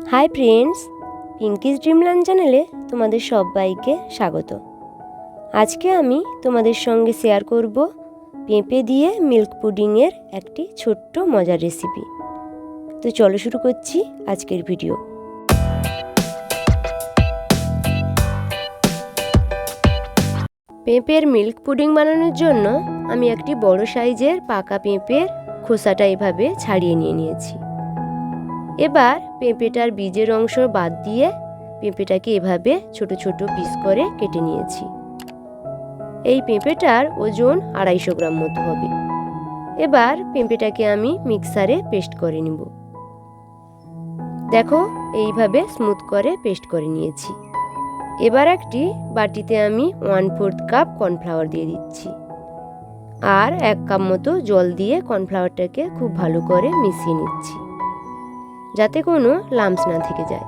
Hi friends, Pinki's Dreamland চ্যানেলে তোমাদের সবাইকে স্বাগত। আজকে আমি তোমাদের সঙ্গে শেয়ার করব পেঁপে দিয়ে মিল্ক পুডিংয়ের একটি ছোট্ট মজার রেসিপি। তো চলো শুরু করছি আজকের ভিডিও। পেঁপের মিল্ক পুডিং বানানোর জন্য আমি একটি বড় সাইজের পাকা পেঁপের খোসাটা এভাবে ছাড়িয়ে নিয়েছি। এবার পেঁপেটার বীজের অংশ বাদ দিয়ে পেঁপেটাকে এভাবে ছোট ছোট পিস করে কেটে নিয়েছি। এই পেঁপেটার ওজন 250 গ্রাম মতো হবে। এবার পেঁপেটাকে আমি মিক্সারে পেস্ট করে নিব। দেখো, এইভাবে স্মুথ করে পেস্ট করে নিয়েছি। এবার একটি বাটিতে আমি 1/4 কাপ কর্নফ্লাওয়ার দিয়ে দিচ্ছি, আর 1 কাপ মতো জল দিয়ে কর্নফ্লাওয়ারটাকে খুব ভালো করে মিশিয়ে নিচ্ছি, যাতে কোনো লাম্পস না থেকে যায়।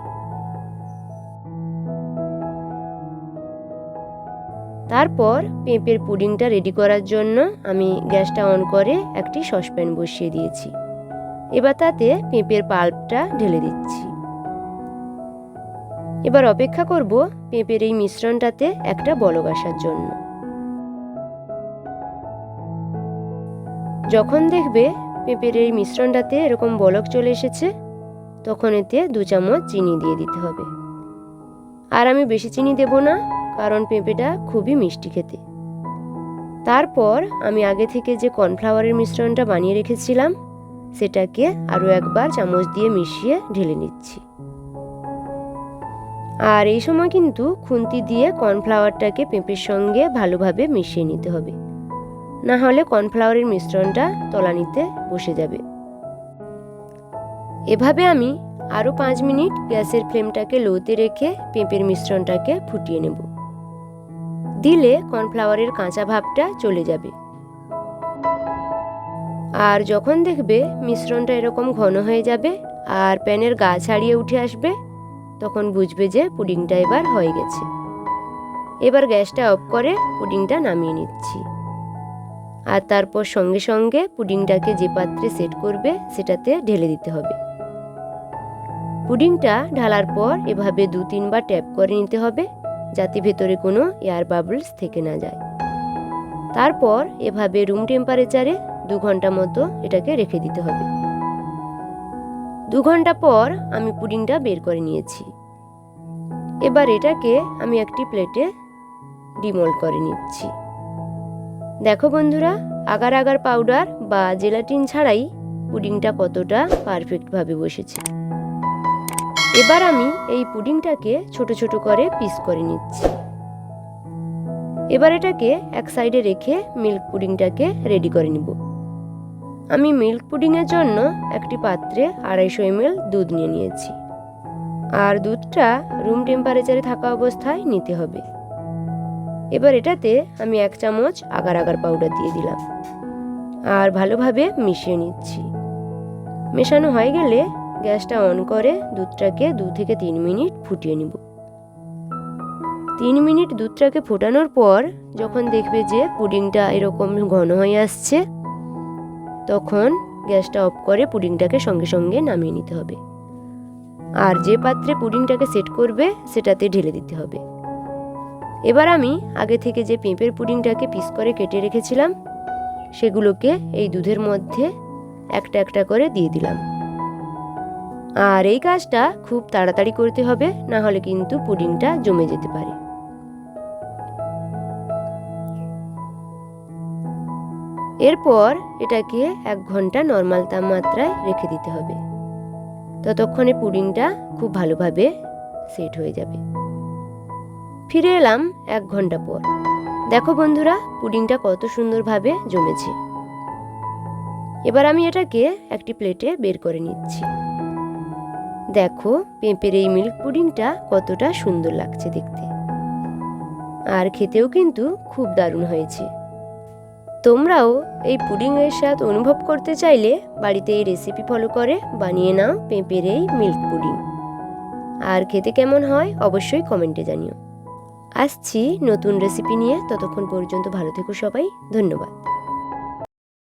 তারপর পেঁপের পুডিংটা রেডি করার জন্য আমি গ্যাসটা অন করে একটি সসপ্যান বসিয়ে দিয়েছি। এবার তাতে পেঁপের পাল্পটা ঢেলে দিচ্ছি। এবার অপেক্ষা করব পেঁপের এই মিশ্রণটাতে একটা বলক আসার জন্য। যখন দেখবে পেঁপের এই মিশ্রণটাতে এরকম বলক চলে এসেছে, তখন এতে 2 চামচ চিনি দিয়ে দিতে হবে। আর আমি বেশি চিনি দেব না, কারণ পেঁপেটা খুবই মিষ্টি খেতে। তারপর আমি আগে থেকে যে কর্নফ্লাওয়ারের মিশ্রণটা বানিয়ে রেখেছিলাম, সেটাকে আরও একবার চামচ দিয়ে মিশিয়ে ঢেলে নিচ্ছি। আর এই সময় কিন্তু খুন্তি দিয়ে কর্নফ্লাওয়ারটাকে পেঁপের সঙ্গে ভালোভাবে মিশিয়ে নিতে হবে, না হলে কর্নফ্লাওয়ারের মিশ্রণটা তলানিতে বসে যাবে। এভাবে আমি আরও 5 মিনিট গ্যাসের ফ্লেমটাকে লোতে রেখে পেঁপের মিশ্রণটাকে ফুটিয়ে নেব। দিলে কর্নফ্লাওয়ারের কাঁচা ভাবটা চলে যাবে। আর যখন দেখবে মিশ্রণটা এরকম ঘন হয়ে যাবে আর প্যানের গা ছাড়িয়ে উঠে আসবে, তখন বুঝবে যে পুডিংটা এবার হয়ে গেছে। এবার গ্যাসটা অফ করে পুডিংটা নামিয়ে নিচ্ছি। আর তারপর সঙ্গে সঙ্গে পুডিংটাকে যে পাত্রে সেট করবে সেটাতে ঢেলে দিতে হবে। পুডিংটা ঢালার পর এভাবে 2-3 বার ট্যাপ করে নিতে হবে, যাতে ভেতরে কোনো এয়ার বাবলস থেকে না যায়। তারপর এভাবে রুম টেম্পারেচারে 2 ঘন্টা মতো এটাকে রেখে দিতে হবে। 2 ঘন্টা পর আমি পুডিংটা বের করে নিয়েছি। এবার এটাকে আমি একটি প্লেটে ডিমোল্ড করে নিচ্ছি। দেখো বন্ধুরা, আগার আগার পাউডার বা জেলাটিন ছাড়াই পুডিংটা কতটা পারফেক্টভাবে বসেছে। এবার আমি এই পুডিংটাকে ছোট ছোট করে পিস করে নিচ্ছি। এবার এটাকে এক সাইডে রেখে মিল্ক পুডিংটাকে রেডি করে নিব। আমি মিল্ক পুডিংয়ের জন্য একটি পাত্রে 250 ml দুধ নিয়ে নিয়েছি। আর দুধটা রুম টেম্পারেচারে থাকা অবস্থায় নিতে হবে। এবার এটাতে আমি 1 চামচ আগার আগার পাউডার দিয়ে দিলাম আর ভালোভাবে মিশিয়ে নিচ্ছি। মেশানো হয়ে গেলে গ্যাসটা অন করে দুধটাকে 2 থেকে 3 মিনিট ফুটিয়ে নিব। 3 মিনিট দুধটাকে ফোটানোর পর যখন দেখবে যে পুডিংটা এরকম ঘন হয়ে আসছে, তখন গ্যাসটা অফ করে পুডিংটাকে সঙ্গে সঙ্গে নামিয়ে নিতে হবে। আর যে পাত্রে পুডিংটাকে সেট করবে সেটাতে ঢেলে দিতে হবে। এবার আমি আগে থেকে যে পেঁপের পুডিংটাকে পিস করে কেটে রেখেছিলাম, সেগুলোকে এই দুধের মধ্যে একটা একটা করে দিয়ে দিলাম। আর এই কাজটা খুব তাড়াতাড়ি করতে হবে, না হলে কিন্তু পুডিংটা জমে যেতে পারে। এরপর এটাকে 1 ঘন্টা নর্মাল তাপমাত্রায় রেখে দিতে হবে। ততক্ষণে পুডিংটা খুব ভালোভাবে সেট হয়ে যাবে। ফিরে এলাম 1 ঘন্টা পর। দেখো বন্ধুরা, পুডিংটা কত সুন্দরভাবে জমেছে। এবার আমি এটাকে একটি প্লেটে বের করে নিচ্ছি। দেখো, পেঁপের এই মিল্ক পুডিংটা কতটা সুন্দর লাগছে দেখতে, আর খেতেও কিন্তু খুব দারুণ হয়েছে। তোমরাও এই পুডিংয়ের স্বাদ অনুভব করতে চাইলে বাড়িতে এই রেসিপি ফলো করে বানিয়ে নাও পেঁপের এই মিল্ক পুডিং। আর খেতে কেমন হয় অবশ্যই কমেন্টে জানিও। আসছি নতুন রেসিপি নিয়ে, ততক্ষণ পর্যন্ত ভালো থেকো সবাই। ধন্যবাদ।